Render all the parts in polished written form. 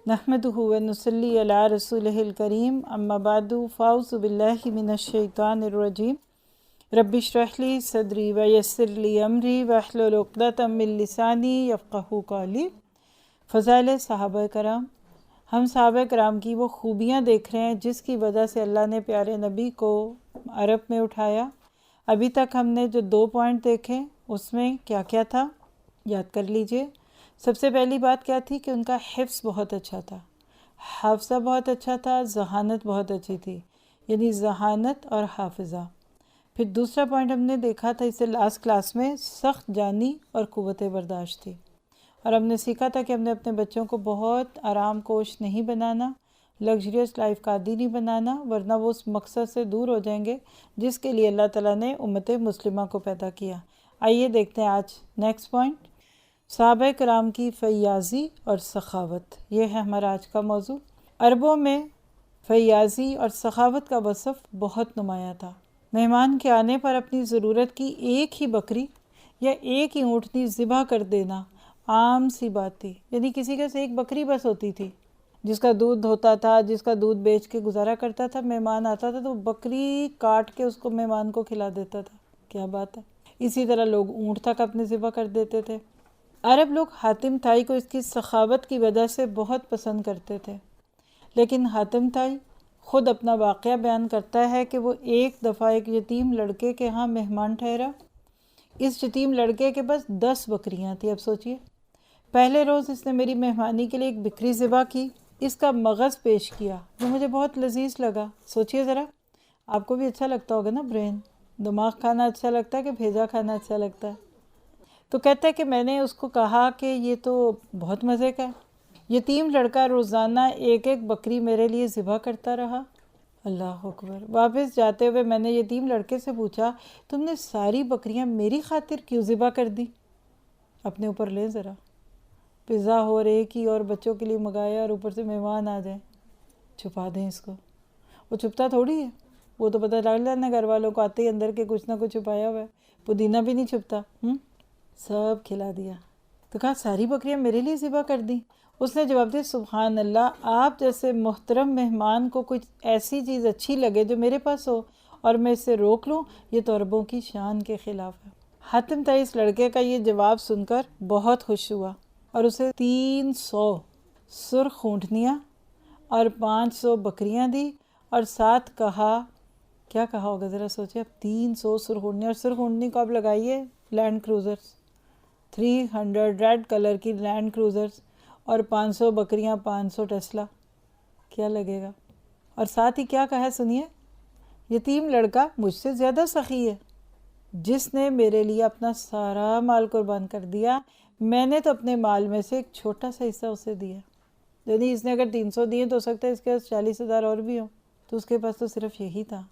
نحمدہ و نصلی علی رسولہ الکریم اما بعد فاعوذ باللہ من الشیطان الرجیم رب اشرح لی صدری ویسر لی امری واحلل عقدۃ من لسانی یفقہوا قولی۔ فضائل صحابہ کرام۔ ہم صحابہ کرام کی وہ خوبیاں دیکھ رہے ہیں جس کی وجہ سے اللہ نے پیارے نبی کو عرب میں اٹھایا۔ ابھی تک ہم نے جو 2 پوائنٹ دیکھے اس میں کیا کیا تھا یاد کر لیجئے۔ سب سے پہلی بات کیا تھی کہ ان کا حفظ بہت اچھا تھا، حافظہ بہت اچھا تھا، ذہانت بہت اچھی تھی، یعنی ذہانت اور حافظہ۔ پھر دوسرا پوائنٹ ہم نے دیکھا تھا اسے لاسٹ کلاس میں، سخت جانی اور قوت برداشت تھی، اور ہم نے سیکھا تھا کہ ہم نے اپنے بچوں کو بہت آرام کوش نہیں بنانا، لگژریس لائف کا عادی نہیں بنانا، ورنہ وہ اس مقصد سے دور ہو جائیں گے جس کے لیے اللہ تعالیٰ نے امت مسلمہ کو پیدا کیا۔ آئیے دیکھتے ہیں آج نیکسٹ پوائنٹ، صحابہ کرام کی فیاضی اور سخاوت۔ یہ ہے ہمارا آج کا موضوع۔ عربوں میں فیاضی اور سخاوت کا وصف بہت نمایاں تھا۔ مہمان کے آنے پر اپنی ضرورت کی ایک ہی بکری یا ایک ہی اونٹنی ذبح کر دینا عام سی بات تھی، یعنی کسی کے سے ایک بکری بس ہوتی تھی، جس کا دودھ ہوتا تھا، جس کا دودھ بیچ کے گزارا کرتا تھا۔ مہمان آتا تھا تو بکری کاٹ کے اس کو مہمان کو کھلا دیتا تھا۔ کیا بات ہے! اسی طرح لوگ اونٹ تک اپنے ذبح کر دیتے تھے۔ عرب لوگ حاتم طائی کو اس کی سخاوت کی وجہ سے بہت پسند کرتے تھے، لیکن حاتم طائی خود اپنا واقعہ بیان کرتا ہے کہ وہ ایک دفعہ ایک یتیم لڑکے کے ہاں مہمان ٹھہرا۔ اس یتیم لڑکے کے پاس 10 بکریاں تھیں۔ اب سوچئے، پہلے روز اس نے میری مہمانی کے لیے ایک بکری ذبح کی، اس کا مغز پیش کیا جو مجھے بہت لذیذ لگا۔ سوچئے ذرا، آپ کو بھی اچھا لگتا ہوگا نا، برین، دماغ کھانا اچھا لگتا ہے کہ بھیجا کھانا اچھا لگتا ہے؟ تو کہتا ہے کہ میں نے اس کو کہا کہ یہ تو بہت مزے کا ہے۔ یتیم لڑکا روزانہ ایک ایک بکری میرے لیے ذبح کرتا رہا۔ اللہ اکبر۔ واپس جاتے ہوئے میں نے یتیم لڑکے سے پوچھا، تم نے ساری بکریاں میری خاطر کیوں ذبح کر دی؟ اپنے اوپر لیں ذرا، پزا ہو رہے کی اور بچوں کے لیے منگایا اور اوپر سے مہمان آ جائیں، چھپا دیں اس کو۔ وہ چھپتا تھوڑی ہے، وہ تو پتہ لگ جانا گھر والوں کو آتے ہی اندر کے کچھ نہ کچھ چھپایا ہوا ہے۔ پودینہ بھی نہیں چھپتا۔ سب کھلا دیا۔ تو کہا ساری بکریاں میرے لیے ذبح کر دیں؟ اس نے جواب دیا، سبحان اللہ، آپ جیسے محترم مہمان کو کچھ ایسی چیز اچھی لگے جو میرے پاس ہو اور میں اسے روک لوں، یہ تو عربوں کی شان کے خلاف ہے۔ حاتم طائی اس لڑکے کا یہ جواب سن کر بہت خوش ہوا اور اسے 300 سرخ اونٹنیاں اور 500 بکریاں دی، اور ساتھ کہا، کیا کہا ہوگا ذرا سوچیں، اب 300 سرخ اونٹنیاں، اور سرخ اونٹنی کو آپ لگائیے لینڈ کروزرز، 300 ریڈ کلر کی لینڈ کروزرز، اور 500 بکریاں، 500 ٹیسلا، کیا لگے گا؟ اور ساتھ ہی کیا کہا ہے سنیے، یتیم لڑکا مجھ سے زیادہ سخی ہے، جس نے میرے لیے اپنا سارا مال قربان کر دیا، میں نے تو اپنے مال میں سے ایک چھوٹا سا حصہ اسے دیا۔ یعنی اس نے اگر 300 دیے تو ہو سکتا ہے اس کے پاس 40,000 اور بھی ہوں، تو اس کے پاس تو صرف یہی تھا۔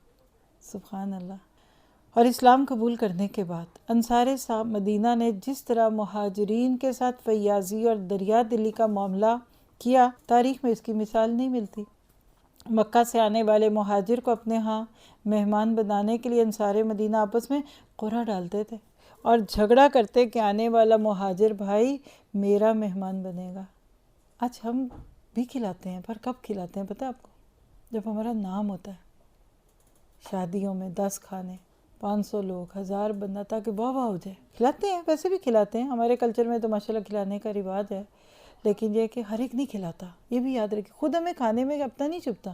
سبحان اللہ۔ اور اسلام قبول کرنے کے بعد انصار مدینہ نے جس طرح مہاجرین کے ساتھ فیاضی اور دریا دلی کا معاملہ کیا، تاریخ میں اس کی مثال نہیں ملتی۔ مکہ سے آنے والے مہاجر کو اپنے ہاں مہمان بنانے کے لیے انصار مدینہ آپس میں قرعہ ڈالتے تھے اور جھگڑا کرتے کہ آنے والا مہاجر بھائی میرا مہمان بنے گا۔ آج ہم بھی کھلاتے ہیں، پر کب کھلاتے ہیں پتہ آپ کو؟ جب ہمارا نام ہوتا ہے، شادیوں میں 10 کھانے، 500 لوگ، 1000 بندہ، تاکہ واہ واہ ہو جائے۔ کھلاتے ہیں، ویسے بھی کھلاتے ہیں، ہمارے کلچر میں تو ماشاءاللہ کھلانے کا رواج ہے، لیکن یہ کہ ہر ایک نہیں کھلاتا، یہ بھی یاد رکھیں۔ خود ہمیں کھانے میں اپنا نہیں چبھتا،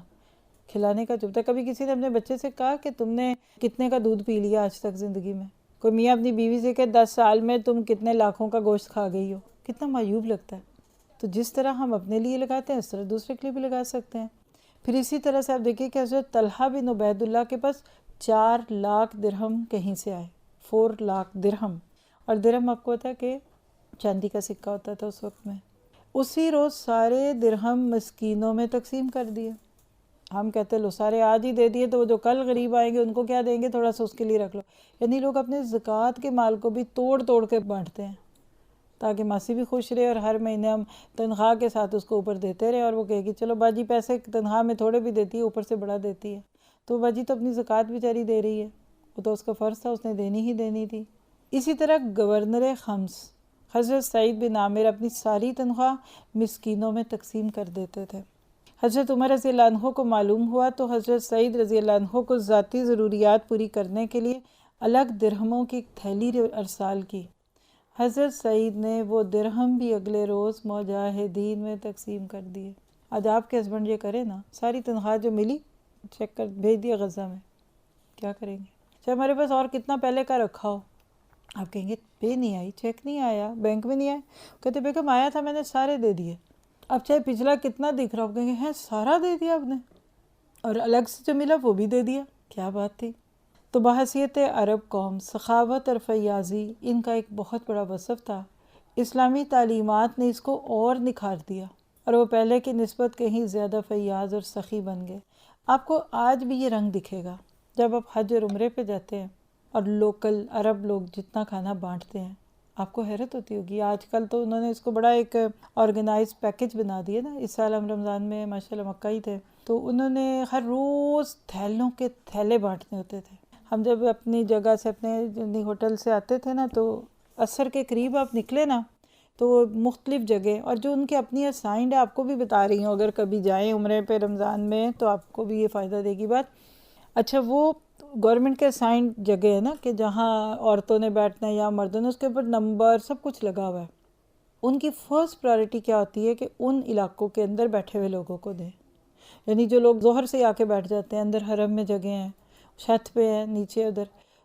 کھلانے کا چبھتا۔ کبھی کسی نے اپنے بچے سے کہا کہ تم نے کتنے کا دودھ پی لیا آج تک زندگی میں؟ کوئی میاں اپنی بیوی سے کہ 10 سال میں تم کتنے لاکھوں کا گوشت کھا گئی ہو؟ کتنا معیوب لگتا ہے۔ تو جس طرح ہم اپنے لیے لگاتے ہیں اس طرح دوسرے کے لیے بھی لگا سکتے ہیں۔ پھر اسی طرح سے آپ دیکھیے کہ حضرت طلحہ بن عبید اللہ کے پاس 4 لاکھ درہم کہیں سے آئے، 4 لاکھ درہم، اور درہم آپ کو پتا ہے کہ چاندی کا سکہ ہوتا تھا اس وقت میں۔ اسی روز سارے درہم مسکینوں میں تقسیم کر دیے۔ ہم کہتے لو سارے آج ہی دے دیے تو وہ جو کل غریب آئیں گے ان کو کیا دیں گے، تھوڑا سا اس کے لیے رکھ لو۔ یعنی لوگ اپنے زکوٰۃ کے مال کو بھی توڑ توڑ کے بانٹتے ہیں تاکہ ماسی بھی خوش رہے، اور ہر مہینے ہم تنخواہ کے ساتھ اس کو اوپر دیتے رہے، اور وہ کہے گی چلو باجی پیسے تنخواہ میں تھوڑے بھی دیتی ہے، اوپر سے بڑا دیتی ہے، تو باجی تو اپنی زکوٰۃ بیچاری دے رہی ہے، وہ تو اس کا فرض تھا، اس نے دینی ہی دینی تھی۔ اسی طرح گورنر خمس حضرت سعید بن عامر اپنی ساری تنخواہ مسکینوں میں تقسیم کر دیتے تھے۔ حضرت عمر رضی اللہ عنہ کو معلوم ہوا تو حضرت سعید رضی اللہ عنہ کو ذاتی ضروریات پوری کرنے کے لیے الگ درہموں کی ایک تھیلی ارسال کی۔ حضرت سعید نے وہ درہم بھی اگلے روز مجاہدین میں تقسیم کر دیے۔ آج آپ کے ہسبینڈ یہ کرے نا، ساری تنخواہ جو ملی چیک کر بھیج دیا غزہ میں، کیا کریں گے؟ چاہے ہمارے پاس اور کتنا پہلے کا رکھا ہو، آپ کہیں گے پے نہیں آئی، چیک نہیں آیا، بینک میں نہیں آیا، کہتے بیگم آیا تھا میں نے سارے دے دیے۔ اب چاہے پچھلا کتنا دکھ رہا ہو، کہیں گے ہیں سارا دے دیا آپ نے، اور الگ سے جو ملا وہ بھی دے دیا، کیا بات تھی۔ تو بحیثیت عرب قوم سخاوت اور فیاضی ان کا ایک بہت بڑا وصف تھا۔ اسلامی تعلیمات نے اس کو اور نکھار دیا اور وہ پہلے کی نسبت کہیں زیادہ فیاض اور سخی بن گئے۔ آپ کو آج بھی یہ رنگ دکھے گا جب آپ حج اور عمرے پہ جاتے ہیں اور لوکل عرب لوگ جتنا کھانا بانٹتے ہیں، آپ کو حیرت ہوتی ہوگی۔ آج کل تو انہوں نے اس کو بڑا ایک آرگنائز پیکج بنا دیا نا۔ اس سال ہم رمضان میں ماشاءاللہ مکہ ہی تھے، تو انہوں نے ہر روز تھیلوں کے تھیلے بانٹنے ہوتے تھے۔ ہم جب اپنی جگہ سے اپنے ہوٹل سے آتے تھے نا، تو عصر کے قریب آپ نکلے نا تو مختلف جگہ، اور جو ان کے اپنی اسائنڈ ہے، آپ کو بھی بتا رہی ہوں، اگر کبھی جائیں عمرے پہ رمضان میں تو آپ کو بھی یہ فائدہ دے گی بات۔ اچھا، وہ گورنمنٹ کے اسائنڈ جگہ ہے نا کہ جہاں عورتوں نے بیٹھنا ہے یا مردوں نے، اس کے اوپر نمبر سب کچھ لگا ہوا ہے۔ ان کی فرسٹ پرائرٹی کیا ہوتی ہے کہ ان علاقوں کے اندر بیٹھے ہوئے لوگوں کو دیں، یعنی جو لوگ ظہر سے آ کے بیٹھ جاتے ہیں، اندر حرم میں جگہ ہیں، چھت پہ ہیں، نیچے ادھر،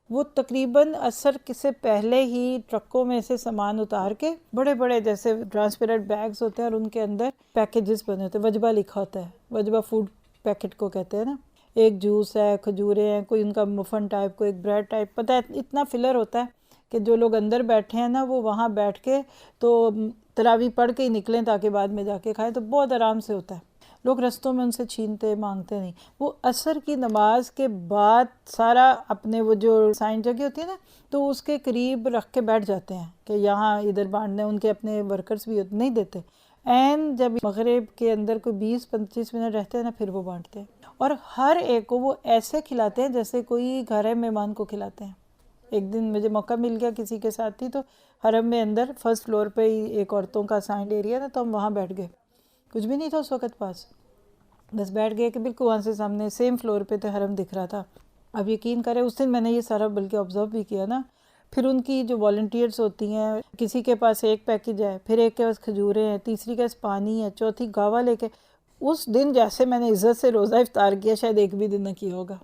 وہ تقریباً عصر سے پہلے ہی ٹرکوں میں سے سامان اتار کے بڑے بڑے جیسے ٹرانسپیرنٹ بیگز ہوتے ہیں اور ان کے اندر پیکیجز بنے ہوتے ہیں، وجبہ لکھا ہوتا ہے، وجبہ فوڈ پیکٹ کو کہتے ہیں نا، ایک جوس ہے، کھجورے ہیں، کوئی ان کا مفن ٹائپ، کوئی ایک بریڈ ٹائپ، پتہ ہے اتنا فلر ہوتا ہے کہ جو لوگ اندر بیٹھے ہیں نا وہ وہاں بیٹھ کے تو تراویح پڑھ کے ہی نکلیں تاکہ بعد میں جا کے کھائیں، تو بہت آرام سے ہوتا ہے۔ لوگ رستوں میں ان سے چھینتے مانگتے نہیں۔ وہ عصر کی نماز کے بعد سارا اپنے وہ جو سائن جگہ ہوتی ہے نا، تو اس کے قریب رکھ کے بیٹھ جاتے ہیں کہ یہاں ادھر بانٹنے، ان کے اپنے ورکرز بھی نہیں دیتے۔ این جب مغرب کے اندر کوئی 20-25 منٹ رہتے ہیں نا، پھر وہ بانٹتے ہیں، اور ہر ایک کو وہ ایسے کھلاتے ہیں جیسے کوئی گھر ہے مہمان کو کھلاتے ہیں۔ ایک دن مجھے موقع مل گیا، کسی کے ساتھ تھی، تو حرم میں اندر فرسٹ فلور پہ ہی ایک عورتوں کا سائنڈ ایریا تھا، تو ہم وہاں بیٹھ گئے، کچھ بھی نہیں تھا اس وقت پاس، بس بیٹھ گئے کہ بالکل وہاں سے سامنے سیم فلور پہ تھے، حرم دکھ رہا تھا۔ اب یقین کریں اس دن میں نے یہ سارا بلکہ آبزرو بھی کیا نا، پھر ان کی جو والنٹیئرز ہوتی ہیں، کسی کے پاس ایک پیکج ہے، پھر ایک کے پاس کھجورے ہیں، تیسری کے پاس پانی ہے، چوتھی گاوا لے کے، اس دن جیسے میں نے عزت سے روزہ افطار کیا شاید ایک بھی دن نہ کیا ہوگا،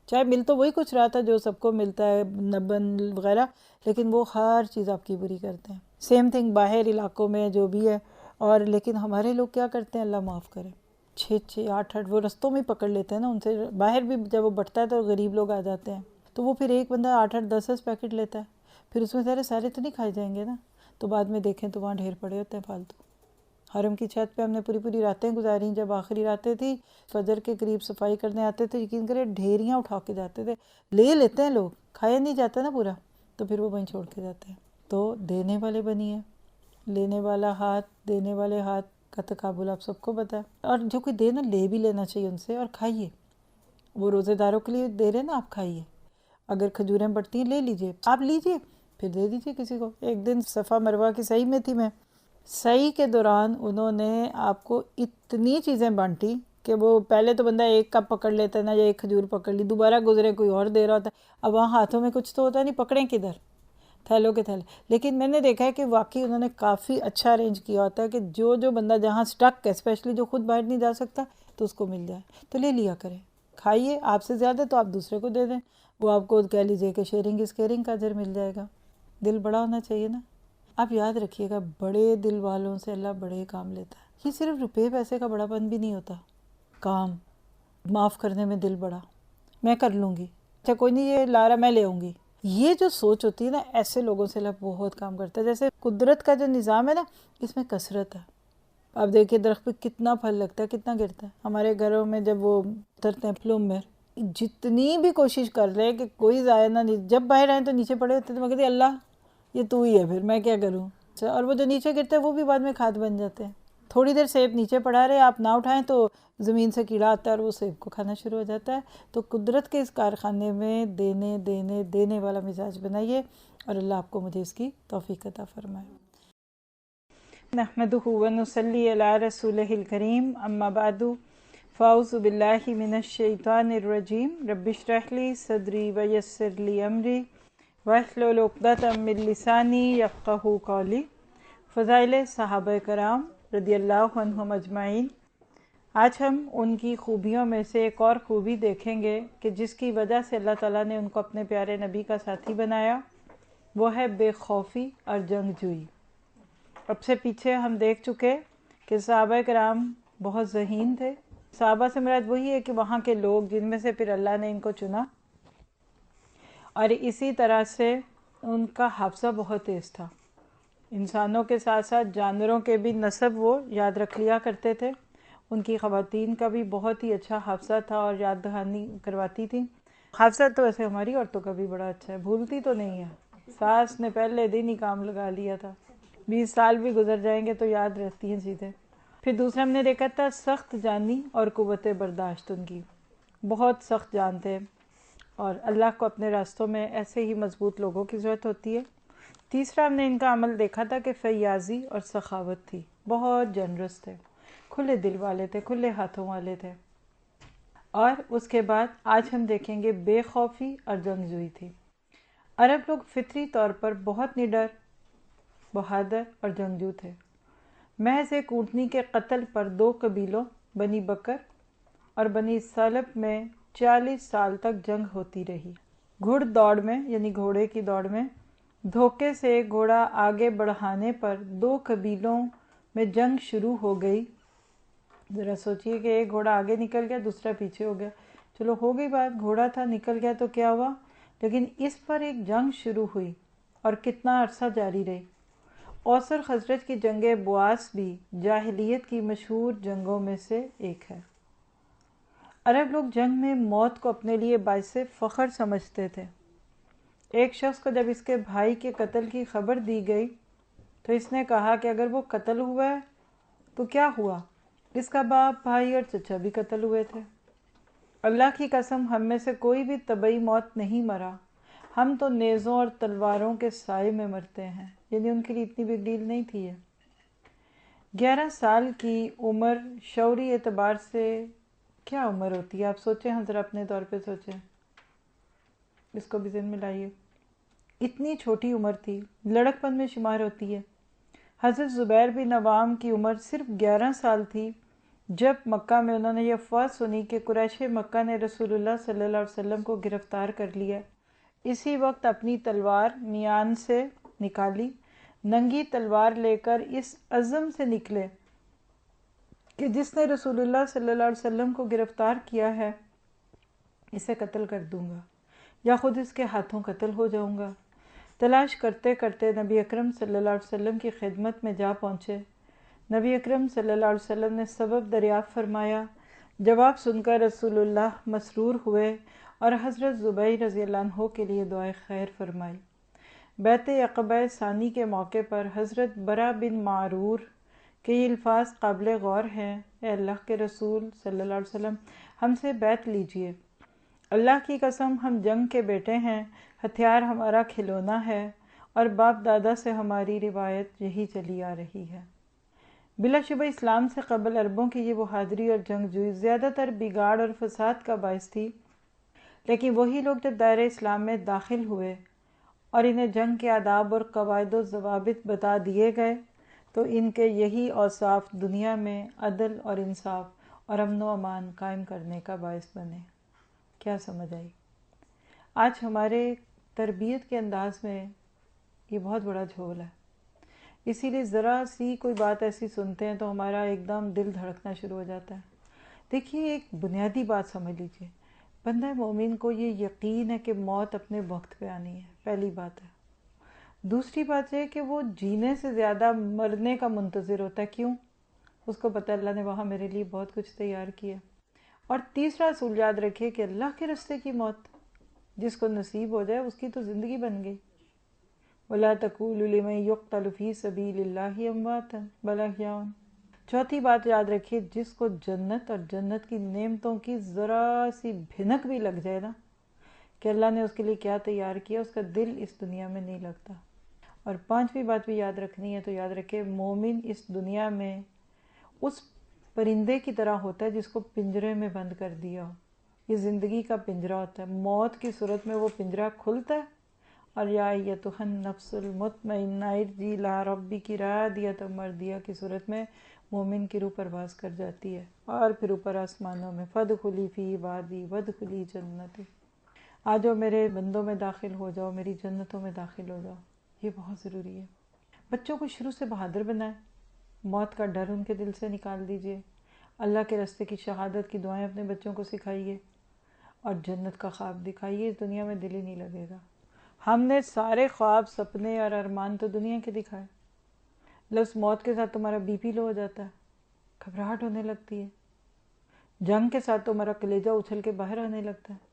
چاہے مل تو وہی کچھ رہا تھا جو سب کو ملتا ہے، نبن وغیرہ، لیکن وہ ہر چیز آپ کی پوری کرتے ہیں۔ سیم تھنگ باہر علاقوں میں جو بھی ہے، اور لیکن ہمارے لوگ کیا کرتے ہیں، اللہ معاف کرے، 6-6 8-8 وہ رستوں میں پکڑ لیتے ہیں نا، ان سے باہر بھی جب وہ بٹتا ہے تو غریب لوگ آ جاتے ہیں، تو وہ پھر ایک بندہ 8-8 10-10 پیکٹ لیتا ہے، پھر اس میں سارے تو نہیں کھائے جائیں گے نا، تو بعد میں دیکھیں تو وہاں ڈھیر پڑے ہوتے ہیں فالتو۔ حرم کی چھت پہ ہم نے پوری راتیں گزاری، جب آخری راتیں تھی، فجر کے قریب صفائی کرنے آتے تھے، یقین کرے ڈھیریاں اٹھا کے جاتے تھے، لے لیتے ہیں لوگ، کھایا نہیں جاتا نا پورا، تو پھر وہ وہیں چھوڑ کے جاتے ہیں۔ تو دینے والے بنیے، لینے والا ہاتھ، دینے والے ہاتھ کا تقابل آپ سب کو پتہ ہے، اور جو کوئی دے نا لے بھی لینا چاہیے ان سے، اور کھائیے، وہ روزے داروں کے لیے دے رہے نا، آپ کھائیے، اگر کھجوریں بڑھتی ہیں لے لیجئے، آپ لیجئے پھر دے دیجئے کسی کو۔ ایک دن صفا مروہ کی سعی میں تھی میں، سعی کے دوران انہوں نے آپ کو اتنی چیزیں بانٹی کہ وہ پہلے تو بندہ ایک کپ پکڑ لیتا ہے نا، یا ایک کھجور پکڑ لی، دوبارہ گزرے کوئی اور دے رہا ہوتا ہے، اب وہاں ہاتھوں میں کچھ تو ہوتا نہیں، پکڑیں کدھر، تھیلوں کے تھیلے۔ لیکن میں نے دیکھا ہے کہ واقعی انہوں نے کافی اچھا ارینج کیا ہوتا ہے کہ جو بندہ جہاں سٹک ہے، اسپیشلی جو خود باہر نہیں جا سکتا، تو اس کو مل جائے، تو لے لیا کریں، کھائیے، آپ سے زیادہ تو آپ دوسرے کو دے دیں، وہ آپ کو کہہ لیجئے کہ شیئرنگ از کیئرنگ کا اجر مل جائے گا۔ دل بڑا ہونا چاہیے نا۔ آپ یاد رکھیے گا، بڑے دل والوں سے اللہ بڑے کام لیتا ہے۔ یہ صرف روپے پیسے کا بڑا پن بھی نہیں ہوتا، کام معاف کرنے میں دل بڑا، میں کر لوں گی، اچھا کوئی نہیں یہ لا رہا میں لے آؤں گی، یہ جو سوچ ہوتی ہے نا، ایسے لوگوں سے اللہ بہت کام کرتا ہے۔ جیسے قدرت کا جو نظام ہے نا، اس میں کثرت ہے، آپ دیکھیے درخت پہ کتنا پھل لگتا ہے، کتنا گرتا ہے۔ ہمارے گھروں میں جب وہ اترتے ہیں پلوم میں، جتنی بھی کوشش کر رہے کہ کوئی ضائع نہ، جب باہر آئیں تو نیچے پڑے ہوتے تو میں کہتی اللہ یہ تو ہی ہے، پھر میں کیا کروں، اور وہ جو نیچے گرتے ہیں وہ بھی بعد میں کھاد بن جاتے ہیں۔ تھوڑی دیر سیب نیچے پڑا رہے، آپ نہ اٹھائیں تو زمین سے کیڑا آتا ہے اور وہ سیب کو کھانا شروع ہو جاتا ہے۔ تو قدرت کے اس کارخانے میں دینے والا مزاج بنائیے، اور اللہ آپ کو مجھے اس کی توفیق عطا فرمائے۔ نحمده ونصلي على رسوله الكريم اما بعد فاعوذ بالله من الشیطان الرجیم رب اشرح لي صدری ویسر لي امری واحلل عقدۃ من لسانی یفقہوا قولی۔ فضائل صحابہ کرام رضی اللہ عنہم اجمعین۔ آج ہم ان کی خوبیوں میں سے ایک اور خوبی دیکھیں گے کہ جس کی وجہ سے اللہ تعالیٰ نے ان کو اپنے پیارے نبی کا ساتھی بنایا، وہ ہے بے خوفی اور جنگجوئی۔ اب سے پیچھے ہم دیکھ چکے کہ صحابہ کرام بہت ذہین تھے۔ صحابہ سے مراد وہی ہے کہ وہاں کے لوگ جن میں سے پھر اللہ نے ان کو چنا، اور اسی طرح سے ان کا حافظہ بہت تیز تھا۔ انسانوں کے ساتھ ساتھ جانوروں کے بھی نسب وہ یاد رکھ لیا کرتے تھے۔ ان کی خواتین کا بھی بہت ہی اچھا حافظہ تھا اور یاد دہانی کرواتی تھیں۔ حافظہ تو ایسے ہماری عورتوں کا بھی بڑا اچھا ہے، بھولتی تو نہیں ہے۔ ساس نے پہلے دن ہی کام لگا لیا تھا، 20 سال بھی گزر جائیں گے تو یاد رہتی ہیں چیزیں۔ پھر دوسرا ہم نے دیکھا تھا سخت جانی اور قوت برداشت، ان کی بہت سخت جان تھے، اور اللہ کو اپنے راستوں میں ایسے ہی مضبوط لوگوں کی ضرورت ہوتی ہے۔ تیسرا ہم نے ان کا عمل دیکھا تھا کہ فیاضی اور سخاوت تھی، بہت جنرس تھے، کھلے دل والے تھے، کھلے ہاتھوں والے تھے۔ اور اس کے بعد آج ہم دیکھیں گے بے خوفی اور جنگجوئی تھی۔ عرب لوگ فطری طور پر بہت نڈر، بہادر اور جنگجو تھے۔ محض ایک اونٹنی کے قتل پر 2 قبیلوں بنی بکر اور بنی سلب میں 40 سال تک جنگ ہوتی رہی۔ گھڑ دوڑ میں یعنی گھوڑے کی دوڑ میں دھوکے سے گھوڑا آگے بڑھانے پر 2 قبیلوں میں جنگ شروع ہو گئی۔ ذرا سوچئے کہ ایک گھوڑا آگے نکل گیا، دوسرا پیچھے ہو گیا، چلو ہو گئی بات، گھوڑا تھا نکل گیا تو کیا ہوا، لیکن اس پر ایک جنگ شروع ہوئی اور کتنا عرصہ جاری رہی۔ اوس اور خزرج کی جنگ بواس بھی جاہلیت کی مشہور جنگوں میں سے ایک ہے۔ عرب لوگ جنگ میں موت کو اپنے لیے باعث فخر سمجھتے تھے۔ ایک شخص کو جب اس کے بھائی کے قتل کی خبر دی گئی تو اس نے کہا کہ اگر وہ قتل ہوا ہے تو کیا ہوا، اس کا باپ، بھائی اور چچا بھی قتل ہوئے تھے۔ اللہ کی قسم ہم میں سے کوئی بھی طبعی موت نہیں مرا، ہم تو نیزوں اور تلواروں کے سائے میں مرتے ہیں، یعنی ان کے لیے اتنی بگ ڈیل نہیں تھی ہے۔ 11 سال کی عمر شعوری اعتبار سے کیا عمر ہوتی ہے، آپ سوچیں، ہم ذرا اپنے طور پہ سوچیں، اس کو بھی ذہن میں لائیے۔ اتنی چھوٹی عمر تھی، لڑک پن میں شمار ہوتی ہے۔ حضرت زبیر بن عوام کی عمر صرف 11 سال تھی جب مکہ میں انہوں نے یہ افواہ سنی کہ قریش مکہ نے رسول اللہ صلی اللہ علیہ وسلم کو گرفتار کر لیا۔ اسی وقت اپنی تلوار میان سے نکالی، ننگی تلوار لے کر اس عزم سے نکلے کہ جس نے رسول اللہ صلی اللہ علیہ وسلم کو گرفتار کیا ہے اسے قتل کر دوں گا یا خود اس کے ہاتھوں قتل ہو جاؤں گا۔ تلاش کرتے کرتے نبی اکرم صلی اللہ علیہ وسلم کی خدمت میں جا پہنچے۔ نبی اکرم صلی اللہ علیہ وسلم نے سبب دریافت فرمایا۔ جواب سن کر رسول اللہ مسرور ہوئے اور حضرت زبیر رضی اللہ عنہ کے لیے دعائے خیر فرمائی۔ بیعت عقبہ ثانی کے موقع پر حضرت برا بن معرور کے یہ الفاظ قابل غور ہیں: اے اللہ کے رسول صلی اللہ علیہ وسلم، ہم سے بیعت لیجئے۔ اللہ کی قسم ہم جنگ کے بیٹے ہیں، ہتھیار ہمارا کھلونا ہے اور باپ دادا سے ہماری روایت یہی چلی آ رہی ہے۔ بلا شبہ اسلام سے قبل عربوں کی یہ بہادری اور جنگجوئی زیادہ تر بگاڑ اور فساد کا باعث تھی، لیکن وہی لوگ جب دائرہ اسلام میں داخل ہوئے اور انہیں جنگ کے آداب اور قواعد و ضوابط بتا دیے گئے تو ان کے یہی اوصاف دنیا میں عدل اور انصاف اور امن و امان قائم کرنے کا باعث بنے۔ کیا سمجھ آئی؟ آج ہمارے تربیت کے انداز میں یہ بہت بڑا جھول ہے، اسی لیے ذرا سی کوئی بات ایسی سنتے ہیں تو ہمارا ایک دم دل دھڑکنا شروع ہو جاتا ہے۔ دیکھیے، ایک بنیادی بات سمجھ لیجیے، بندہ مومن کو یہ یقین ہے کہ موت اپنے وقت پہ آنی ہے، پہلی بات ہے۔ دوسری بات یہ کہ وہ جینے سے زیادہ مرنے کا منتظر ہوتا ہے۔ کیوں؟ اس کو پتہ اللہ نے وہاں میرے لیے بہت کچھ تیار کیا۔ اور تیسرا اصول یاد رکھیے کہ اللہ کے راستے کی موت جس کو نصیب ہو جائے اس کی تو زندگی بن گئی۔ وَلَا تَقُولُوا لِمَن يُقْتَلُ فِي سَبِيلِ اللَّهِ أَمْوَاتٌ بَلْ أَحْيَاءٌ۔ چوتھی بات یاد رکھیے، جس کو جنت اور جنت کی نعمتوں کی ذرا سی بھنک بھی لگ جائے نا کہ اللہ نے اس کے لیے کیا تیار کیا، اس کا دل اس دنیا میں نہیں لگتا۔ اور پانچویں بات بھی یاد رکھنی ہے تو یاد رکھے، مومن اس دنیا میں اس پرندے کی طرح ہوتا ہے جس کو پنجرے میں بند کر دیا ہو۔ یہ زندگی کا پنجرہ ہوتا ہے، موت کی صورت میں وہ پنجرہ کھلتا ہے اور یا ایتھا النفس المطمئنہ ارجعی الی ربک راضیۃ مرضیہ کی صورت میں مومن کی روح پرواز کر جاتی ہے اور پھر اوپر آسمانوں میں فادخلی فی عبادی وادخلی جنتی، آ جاؤ میرے بندوں میں داخل ہو جاؤ، میری جنتوں میں داخل ہو جاؤ۔ یہ بہت ضروری ہے۔ بچوں کو شروع سے بہادر بنائیں، موت کا ڈر ان کے دل سے نکال دیجئے، اللہ کے راستے کی شہادت کی دعائیں اپنے بچوں کو سکھائیے اور جنت کا خواب دکھائیے۔ اس دنیا میں دل ہی نہیں لگے گا۔ ہم نے سارے خواب، سپنے اور ارمان تو دنیا کے دکھائے، لفظ موت کے ساتھ تمہارا بی پی لو ہو جاتا ہے، گھبراہٹ ہونے لگتی ہے، جنگ کے ساتھ تمہارا کلیجہ اچھل کے باہر آنے لگتا ہے۔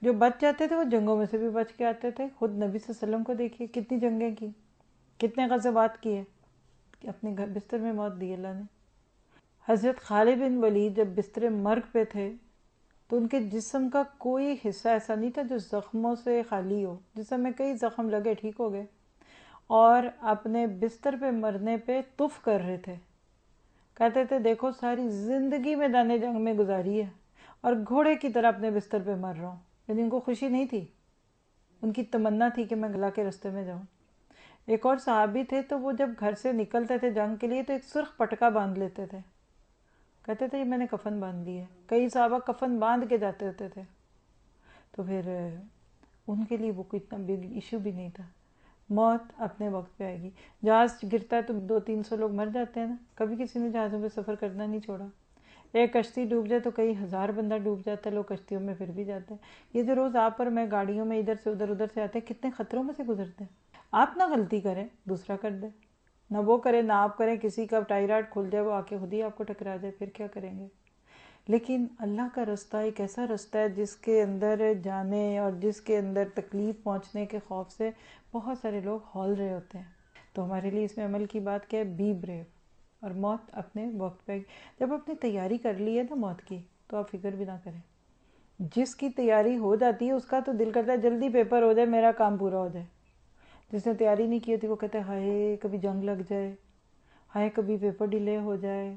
جو بچ جاتے تھے وہ جنگوں میں سے بھی بچ کے آتے تھے۔ خود نبی صلی اللہ علیہ وسلم کو دیکھیے، کتنی جنگیں کی، کتنے غزوات کیے، اپنے گھر بستر میں موت دی اللہ نے۔ حضرت خالد بن ولید جب بستر مرگ پہ تھے تو ان کے جسم کا کوئی حصہ ایسا نہیں تھا جو زخموں سے خالی ہو، جسم میں کئی زخم لگے، ٹھیک ہو گئے، اور اپنے بستر پہ مرنے پہ تف کر رہے تھے، کہتے تھے دیکھو ساری زندگی میدان جنگ میں گزاری ہے اور گھوڑے کی طرح اپنے بستر پہ مر رہا ہوں۔ یعنی ان کو خوشی نہیں تھی، ان کی تمنا تھی کہ میں اللہ کے راستے میں جاؤں۔ ایک اور صحابی تھے تو وہ جب گھر سے نکلتے تھے جنگ کے لیے تو ایک سرخ پٹکا باندھ لیتے تھے، کہتے تھے یہ میں نے کفن باندھ لی ہے۔ کئی صحابہ کفن باندھ کے جاتے ہوتے تھے، تو پھر ان کے لیے وہ کوئی اتنا بگ ایشو بھی نہیں تھا۔ موت اپنے وقت پہ آئے گی۔ جہاز گرتا ہے تو 200-300 لوگ مر جاتے ہیں نا، کبھی کسی نے جہازوں پہ سفر کرنا نہیں چھوڑا۔ ایک کشتی ڈوب جائے تو کئی ہزار بندہ ڈوب جاتا ہے، لوگ کشتیوں میں پھر بھی جاتے ہیں۔ یہ جو روز آپ اور میں گاڑیوں میں ادھر سے ادھر سے آتے ہیں، کتنے خطروں میں سے گزرتے ہیں۔ آپ نہ غلطی کریں، دوسرا کر دے، نہ وہ کرے نہ آپ کریں، کسی کا ٹائراڈ کھل جائے، وہ آ کے خود ہی آپ کو ٹکرا جائے، پھر کیا کریں گے؟ لیکن اللہ کا رستہ ایک ایسا رستہ ہے جس کے اندر جانے اور جس کے اندر تکلیف پہنچنے کے خوف سے بہت سارے لوگ ہول رہے ہوتے ہیں۔ تو ہمارے لیے اس میں عمل کی بات کیا ہے؟ بی بریو، اور موت اپنے وقت پہ۔ جب آپ نے تیاری کر لی ہے نا موت کی تو آپ فکر بھی نہ کریں۔ جس کی تیاری ہو جاتی ہے اس کا تو دل کرتا ہے جلدی پیپر ہو جائے، میرا کام پورا ہو جائے۔ جس نے تیاری نہیں کی ہوتی وہ کہتا ہے ہائے کبھی جنگ لگ جائے، ہائے کبھی پیپر ڈیلے ہو جائے،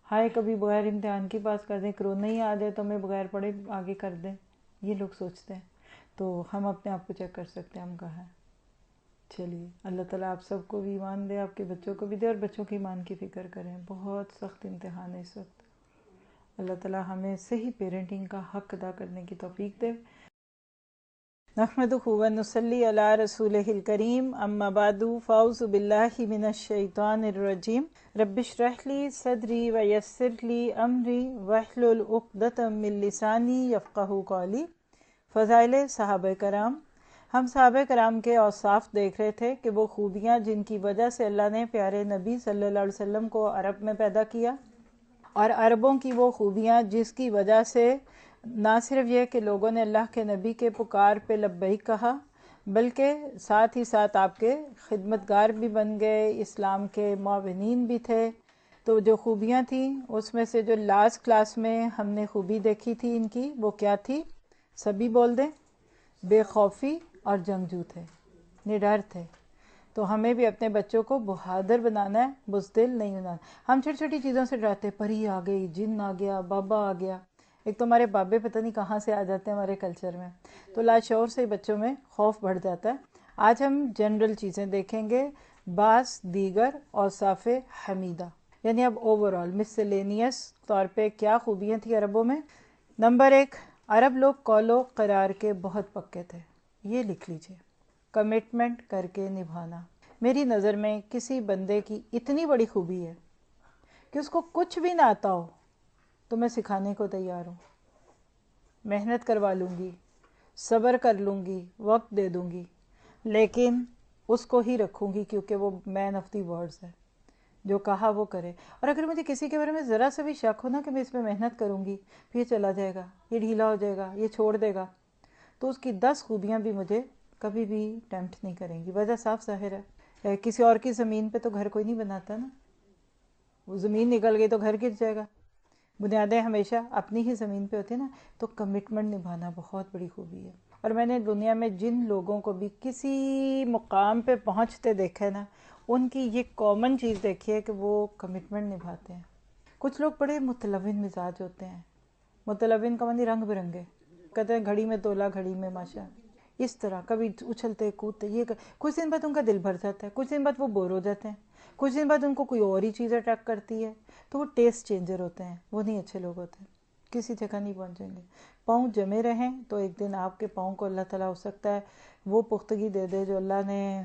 ہائے کبھی بغیر امتحان کی پاس کر دیں، کرونا ہی آ جائے تو ہمیں بغیر پڑھے آگے کر دیں، یہ لوگ سوچتے ہیں۔ تو ہم اپنے آپ کو چیک کر سکتے ہیں ہم کہاں ہیں۔ چلیے اللہ تعالیٰ آپ سب کو بھی ایمان دے، آپ کے بچوں کو بھی دے، اور بچوں کے ایمان کی فکر کریں۔ بہت سخت امتحان ہے اس وقت۔ اللہ تعالیٰ ہمیں صحیح پیرنٹنگ کا حق ادا کرنے کی توفیق دے۔ نحمدہ ونصلی علی رسولہ الکریم، اما بعد، فاعوذ باللہ من الشیطان الرجیم، رب اشرح لی صدری ویسر لی امری واحلل عقدۃ من لسانی یفقہوا قولی۔ فضائل صحابہ کرام۔ ہم صحابہ کرام کے اوصاف دیکھ رہے تھے کہ وہ خوبیاں جن کی وجہ سے اللہ نے پیارے نبی صلی اللہ علیہ وسلم کو عرب میں پیدا کیا، اور عربوں کی وہ خوبیاں جس کی وجہ سے نہ صرف یہ کہ لوگوں نے اللہ کے نبی کے پکار پہ لبیک کہا، بلکہ ساتھ ہی ساتھ آپ کے خدمتگار بھی بن گئے، اسلام کے معاونین بھی تھے۔ تو جو خوبیاں تھیں اس میں سے جو لاسٹ کلاس میں ہم نے خوبی دیکھی تھی ان کی، وہ کیا تھی؟ سبھی بول دیں، بے خوفی اور جنگجو تھے، نڈر تھے۔ تو ہمیں بھی اپنے بچوں کو بہادر بنانا ہے، بزدل نہیں بنانا۔ ہم چھوٹی چھوٹی چیزوں سے ڈراتے، پری آ گئی، جن آ گیا، بابا آ گیا۔ ایک تو ہمارے بابے پتہ نہیں کہاں سے آ جاتے ہیں ہمارے کلچر میں، تو لاشعور سے بچوں میں خوف بڑھ جاتا ہے۔ آج ہم جنرل چیزیں دیکھیں گے، بعض دیگر اوصاف حمیدہ، یعنی اب اوورآل مسلینیس طور پہ کیا خوبیاں تھیں عربوں میں۔ نمبر 1، عرب لوگ قول و قرار کے بہت پکے تھے۔ یہ لکھ لیجئے، کمٹمنٹ کر کے نبھانا۔ میری نظر میں کسی بندے کی اتنی بڑی خوبی ہے کہ اس کو کچھ بھی نہ آتا ہو تو میں سکھانے کو تیار ہوں، محنت کروا لوں گی، صبر کر لوں گی، وقت دے دوں گی، لیکن اس کو ہی رکھوں گی کیونکہ وہ مین آف دی ورڈز ہے، جو کہا وہ کرے۔ اور اگر مجھے کسی کے بارے میں ذرا سا بھی شک ہو نا کہ میں اس میں محنت کروں گی، پھر یہ چلا جائے گا، یہ ڈھیلا ہو جائے گا، یہ چھوڑ دے گا، تو اس کی 10 خوبیاں بھی مجھے کبھی بھی ٹیمپٹ نہیں کریں گی۔ وجہ صاف ظاہر ہے، کسی اور کی زمین پہ تو گھر کوئی نہیں بناتا نا، وہ زمین نکل گئی تو گھر گر جائے گا، بنیادیں ہمیشہ اپنی ہی زمین پہ ہوتی ہیں نا۔ تو کمٹمنٹ نبھانا بہت بڑی خوبی ہے۔ اور میں نے دنیا میں جن لوگوں کو بھی کسی مقام پہ پہنچتے دیکھا ہے نا، ان کی یہ کامن چیز دیکھی ہے کہ وہ کمٹمنٹ نبھاتے ہیں۔ کچھ لوگ بڑے متلون مزاج ہوتے ہیں، متلون کا معنی رنگ برنگے، کہتے ہیں گھڑی میں تولا گھڑی میں ماشا، اس طرح کبھی اچھلتے کودتے، کچھ دن بعد ان کا دل بھر جاتا ہے، کچھ دن بعد وہ بور ہو جاتے ہیں، کچھ دن بعد ان کو کوئی اور ہی چیز اٹریکٹ کرتی ہے، تو وہ ٹیسٹ چینجر ہوتے ہیں، وہ نہیں اچھے لوگ ہوتے ہیں، کسی جگہ نہیں پہنچیں گے۔ پاؤں جمے رہیں تو ایک دن آپ کے پاؤں کو اللہ تعالیٰ ہو سکتا ہے وہ پختگی دے دے جو اللہ نے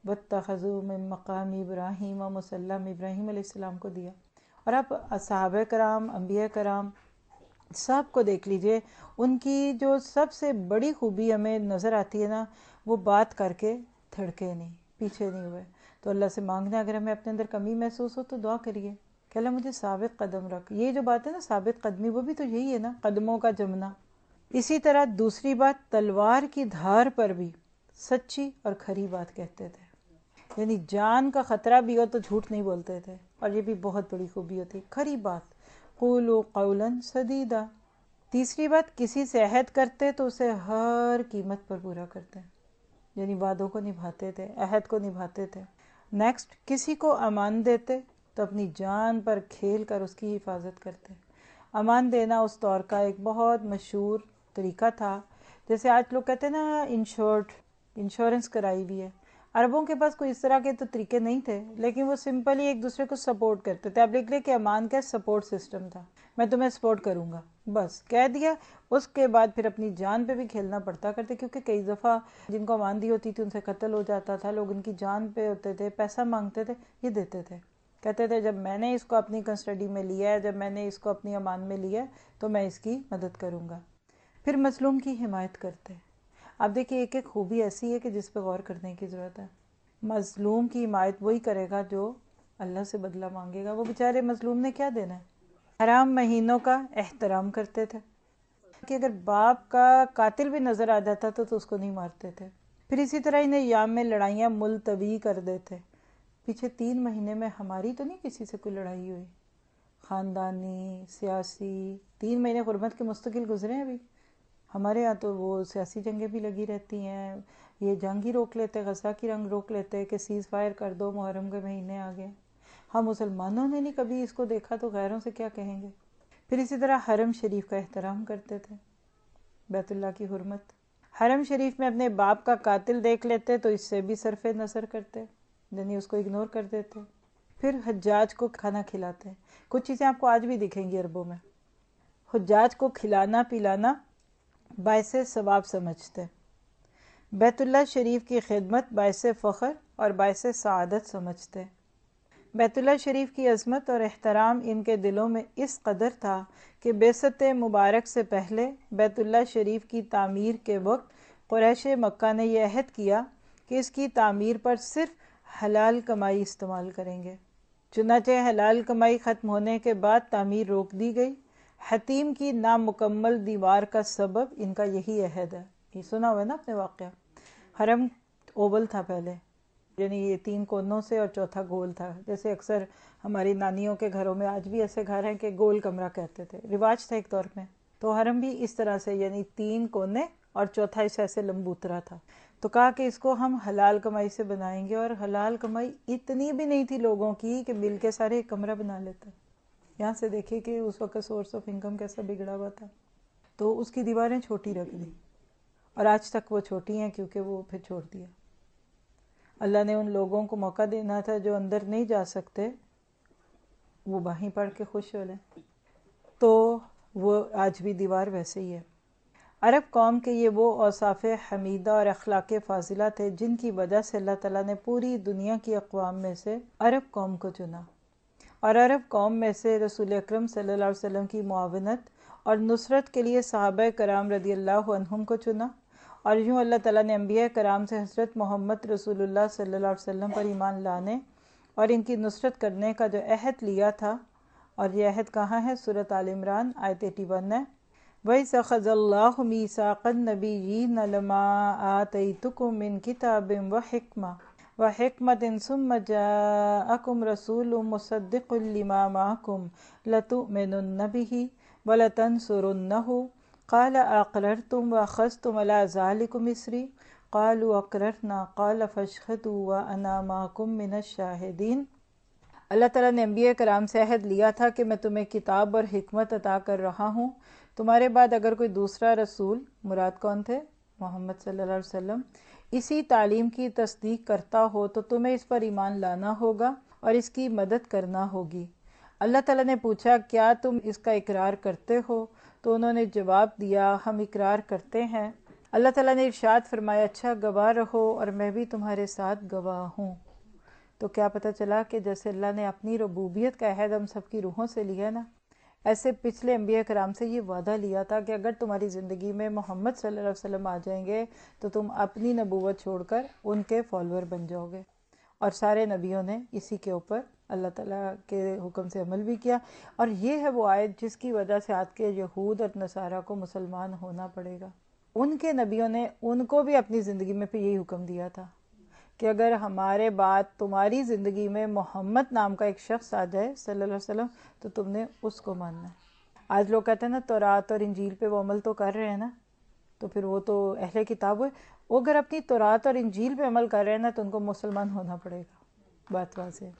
وَاتَّخَذُوا مِن مَقَامِ إِبْرَاهِيمَ مُصَلًّى ابراہیم علیہ السلام کو دیا۔ اور آپ صحابہ کرام، انبیاء کرام سب کو دیکھ لیجئے، ان کی جو سب سے بڑی خوبی ہمیں نظر آتی ہے نا، وہ بات کر کے تھڑکے نہیں، پیچھے نہیں ہوئے۔ تو اللہ سے مانگنا اگر ہمیں اپنے اندر کمی محسوس ہو تو دعا کریے کہ اللہ مجھے ثابت قدم رکھ۔ یہ جو بات ہے نا ثابت قدمی، وہ بھی تو یہی ہے نا، قدموں کا جمنا۔ اسی طرح دوسری بات، تلوار کی دھار پر بھی سچی اور کھری بات کہتے تھے، یعنی جان کا خطرہ بھی ہو تو جھوٹ نہیں بولتے تھے، اور یہ بھی بہت بڑی خوبی ہوتی، کھری بات، قولوا قولا سدیدا۔ تیسری بات، کسی سے عہد کرتے تو اسے ہر قیمت پر پورا کرتے، یعنی وعدوں کو نبھاتے تھے، عہد کو نبھاتے تھے۔ نیکسٹ، کسی کو امان دیتے تو اپنی جان پر کھیل کر اس کی حفاظت کرتے۔ امان دینا اس دور کا ایک بہت مشہور طریقہ تھا، جیسے آج لوگ کہتے ہیں نا انشورنس کرائی ہوئی ہے۔ عربوں کے پاس کوئی اس طرح کے تو طریقے نہیں تھے، لیکن وہ سمپلی ایک دوسرے کو سپورٹ کرتے تھے۔ اب لکھ لے کہ امان کا سپورٹ سسٹم تھا، میں تمہیں سپورٹ کروں گا، بس کہہ دیا۔ اس کے بعد پھر اپنی جان پہ بھی کھیلنا پڑتا کرتے، کیونکہ کئی دفعہ جن کو امان دی ہوتی تھی ان سے قتل ہو جاتا تھا، لوگ ان کی جان پہ ہوتے تھے، پیسہ مانگتے تھے، یہ دیتے تھے، کہتے تھے جب میں نے اس کو اپنی کسٹڈی میں لیا ہے، جب میں نے اس کو اپنی امان میں لیا ہے تو میں اس کی مدد کروں گا۔ پھر مظلوم کی حمایت کرتے۔ اب دیکھیں ایک ایک خوبی ایسی ہے کہ جس پہ غور کرنے کی ضرورت ہے۔ مظلوم کی حمایت وہی کرے گا جو اللہ سے بدلہ مانگے گا، وہ بیچارے مظلوم نے کیا دینا ہے۔ حرام مہینوں کا احترام کرتے تھے کہ اگر باپ کا قاتل بھی نظر آ جاتا تھا تو اس کو نہیں مارتے تھے۔ پھر اسی طرح انہیں ایام میں لڑائیاں ملتوی کر دیتے۔ پیچھے 3 مہینے میں ہماری تو نہیں کسی سے کوئی لڑائی ہوئی، خاندانی، سیاسی، 3 مہینے حرمت کے مستقل گزرے ہیں ابھی۔ ہمارے ہاں تو وہ سیاسی جنگیں بھی لگی رہتی ہیں، یہ جنگ ہی روک لیتے، غزہ کی جنگ روک لیتے کہ سیز فائر کر دو، محرم کے مہینے آگے۔ ہم مسلمانوں نے نہیں کبھی اس کو دیکھا تو غیروں سے کیا کہیں گے۔ پھر اسی طرح حرم شریف کا احترام کرتے تھے، بیت اللہ کی حرمت۔ حرم شریف میں اپنے باپ کا قاتل دیکھ لیتے تو اس سے بھی صرف نظر کرتے، یعنی اس کو اگنور کر دیتے۔ پھر حجاج کو کھانا کھلاتے۔ کچھ چیزیں آپ کو آج بھی دکھیں گی عربوں میں، حجاج کو کھلانا پلانا باعث ثواب سمجھتے، بیت اللہ شریف کی خدمت باعث فخر اور باعث سعادت سمجھتے۔ بیت اللہ شریف کی عظمت اور احترام ان کے دلوں میں اس قدر تھا کہ بعثت مبارک سے پہلے بیت اللہ شریف کی تعمیر کے وقت قریش مکہ نے یہ عہد کیا کہ اس کی تعمیر پر صرف حلال کمائی استعمال کریں گے۔ چنانچہ حلال کمائی ختم ہونے کے بعد تعمیر روک دی گئی۔ حتیم کی نامکمل دیوار کا سبب ان کا یہی عہد ہے۔ یہ سنا ہوا ہے نا اپنے واقعہ۔ حرم اوول تھا پہلے، یعنی یہ 3 کونوں سے اور چوتھا گول تھا، جیسے اکثر ہماری نانیوں کے گھروں میں آج بھی ایسے گھر ہیں کہ گول کمرہ کہتے تھے، رواج تھا ایک دور میں۔ تو حرم بھی اس طرح سے، یعنی 3 کونے اور چوتھا اس ایسے لمبوترا تھا۔ تو کہا کہ اس کو ہم حلال کمائی سے بنائیں گے، اور حلال کمائی اتنی بھی نہیں تھی لوگوں کی کہ مل کے سارے ایک کمرہ بنا لیتے۔ یہاں سے دیکھیں کہ اس وقت سورس آف انکم کیسا بگڑا ہوا تھا۔ تو اس کی دیواریں چھوٹی رکھ دی، اور آج تک وہ چھوٹی ہیں کیونکہ وہ پھر چھوڑ دیا۔ اللہ نے ان لوگوں کو موقع دینا تھا جو اندر نہیں جا سکتے، وہ باہیں پڑھ کے خوش ہو لیں، تو وہ آج بھی دیوار ویسے ہی ہے۔ عرب قوم کے یہ وہ اوصاف حمیدہ اور اخلاق فاضلہ تھے جن کی وجہ سے اللہ تعالیٰ نے پوری دنیا کی اقوام میں سے عرب قوم کو چنا، اور عرب قوم میں سے رسول اکرم صلی اللہ علیہ وسلم کی معاونت اور نصرت کے لیے صحابہ کرام رضی اللہ عنہم کو چنا، اور یوں اللہ تعالیٰ نے انبیاء کرام سے حضرت محمد رسول اللہ صلی اللہ علیہ وسلم پر ایمان لانے اور ان کی نصرت کرنے کا جو عہد لیا تھا، اور یہ عہد کہاں ہے؟ سورۃ آل عمران آیت 81 ہے۔ وَإِذْ أَخَذَ اللَّهُ مِيثَاقَ النَّبِيِّينَ لَمَا آتَيْتُكُم مِّن كِتَابٍ وَحِكْمَةٍ ثُمَّ جَاءَكُمْ رَسُولٌ مُصَدِّقٌ لِّمَا مَعَكُمْ لَتُؤْمِنُنَّ بِهِ وَلَتَنصُرُنَّهُ قال اقررتم واخذتم على ذلكم مصری قالوا اقررنا قال فاشهدوا وانا معكم من الشاہدین۔ اللہ تعالیٰ نے انبیاء کرام سے عہد لیا تھا کہ میں تمہیں کتاب اور حکمت عطا کر رہا ہوں، تمہارے بعد اگر کوئی دوسرا رسول، مراد کون تھے؟ محمد صلی اللہ علیہ وسلم، اسی تعلیم کی تصدیق کرتا ہو تو تمہیں اس پر ایمان لانا ہوگا اور اس کی مدد کرنا ہوگی۔ اللہ تعالیٰ نے پوچھا کیا تم اس کا اقرار کرتے ہو؟ تو انہوں نے جواب دیا ہم اقرار کرتے ہیں۔ اللہ تعالیٰ نے ارشاد فرمایا اچھا گواہ رہو اور میں بھی تمہارے ساتھ گواہ ہوں۔ تو کیا پتہ چلا کہ جیسے اللہ نے اپنی ربوبیت کا عہد ہم سب کی روحوں سے لیا نا، ایسے پچھلے انبیاء کرام سے یہ وعدہ لیا تھا کہ اگر تمہاری زندگی میں محمد صلی اللہ علیہ وسلم آ جائیں گے تو تم اپنی نبوت چھوڑ کر ان کے فالوور بن جاؤ گے۔ اور سارے نبیوں نے اسی کے اوپر اللہ تعالیٰ کے حکم سے عمل بھی کیا، اور یہ ہے وہ آیت جس کی وجہ سے آج کے یہود اور نصارہ کو مسلمان ہونا پڑے گا۔ ان کے نبیوں نے ان کو بھی اپنی زندگی میں پھر یہی حکم دیا تھا کہ اگر ہمارے بعد تمہاری زندگی میں محمد نام کا ایک شخص آ جائے صلی اللہ علیہ وسلم تو تم نے اس کو ماننا ہے۔ آج لوگ کہتے ہیں نا تورات اور انجیل پہ وہ عمل تو کر رہے ہیں نا، تو پھر وہ تو اہل کتاب ہوئے، وہ اگر اپنی تورات اور انجیل پہ عمل کر رہے ہیں نا تو ان کو مسلمان ہونا پڑے گا۔ بات واضح ہے۔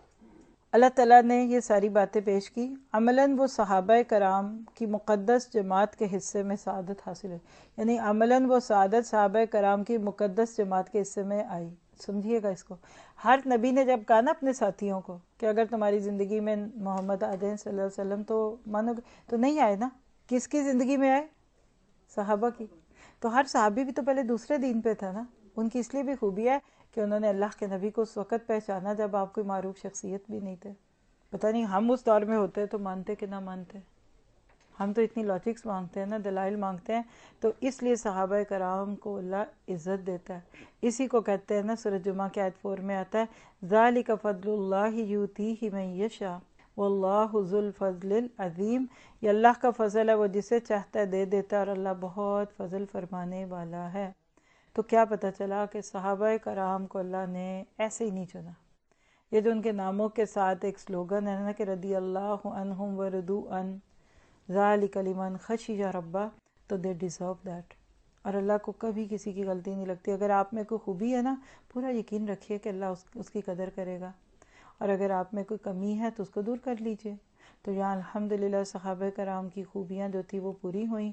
اللہ تعالیٰ نے یہ ساری باتیں پیش کی، عملاً وہ صحابہ کرام کی مقدس جماعت کے حصے میں سعادت حاصل ہے، یعنی عملاً وہ سعادت صحابہ کرام کی مقدس جماعت کے حصے میں آئی۔ سمجھیے گا اس کو، ہر نبی نے جب کہا نا اپنے ساتھیوں کو کہ اگر تمہاری زندگی میں محمد آ جائیں صلی اللہ علیہ وسلم تو مانو گے، تو نہیں آئے نا۔ کس کی زندگی میں آئے؟ صحابہ کی۔ تو ہر صحابی بھی تو پہلے دوسرے دین پہ تھا نا، ان کی اس لیے بھی خوبی ہے کہ انہوں نے اللہ کے نبی کو اس وقت پہچانا جب آپ کوئی معروف شخصیت بھی نہیں تھے۔ پتہ نہیں ہم اس دور میں ہوتے تو مانتے کہ نہ مانتے، ہم تو اتنی لاجکس مانگتے ہیں نا، دلائل مانگتے ہیں، تو اس لیے صحابہ کرام کو اللہ عزت دیتا ہے۔ اسی کو کہتے ہیں نا، سورہ جمعہ کی آیت 4 میں آتا ہے ذَلِكَ فَضْلُ اللَّهِ يُؤْتِيهِ مَن يَشَاءُ وَاللَّهُ ذُو الْفَضْلِ الْعَظِيمِ، یہ اللہ کا فضل ہے، وہ جسے چاہتا ہے دے دیتا ہے، اور اللہ بہت فضل فرمانے والا ہے۔ تو کیا پتہ چلا کہ صحابہ کرام کو اللہ نے ایسے ہی نہیں چنا۔ یہ جو ان کے ناموں کے ساتھ ایک سلوگن ہے نا کہ رضی اللہ عنہم ورضوا عنہ ذَلِكَ لِمَنْ خَشِیَ رَبَّهُ، تو دے ڈیزرو دیٹ۔ اور اللہ کو کبھی کسی کی غلطی نہیں لگتی۔ اگر آپ میں کوئی خوبی ہے نا، پورا یقین رکھیے کہ اللہ اس کی قدر کرے گا، اور اگر آپ میں کوئی کمی ہے تو اس کو دور کر لیجئے۔ تو یہاں الحمدللہ صحابہ کرام کی خوبیاں جو تھی وہ پوری ہوئیں۔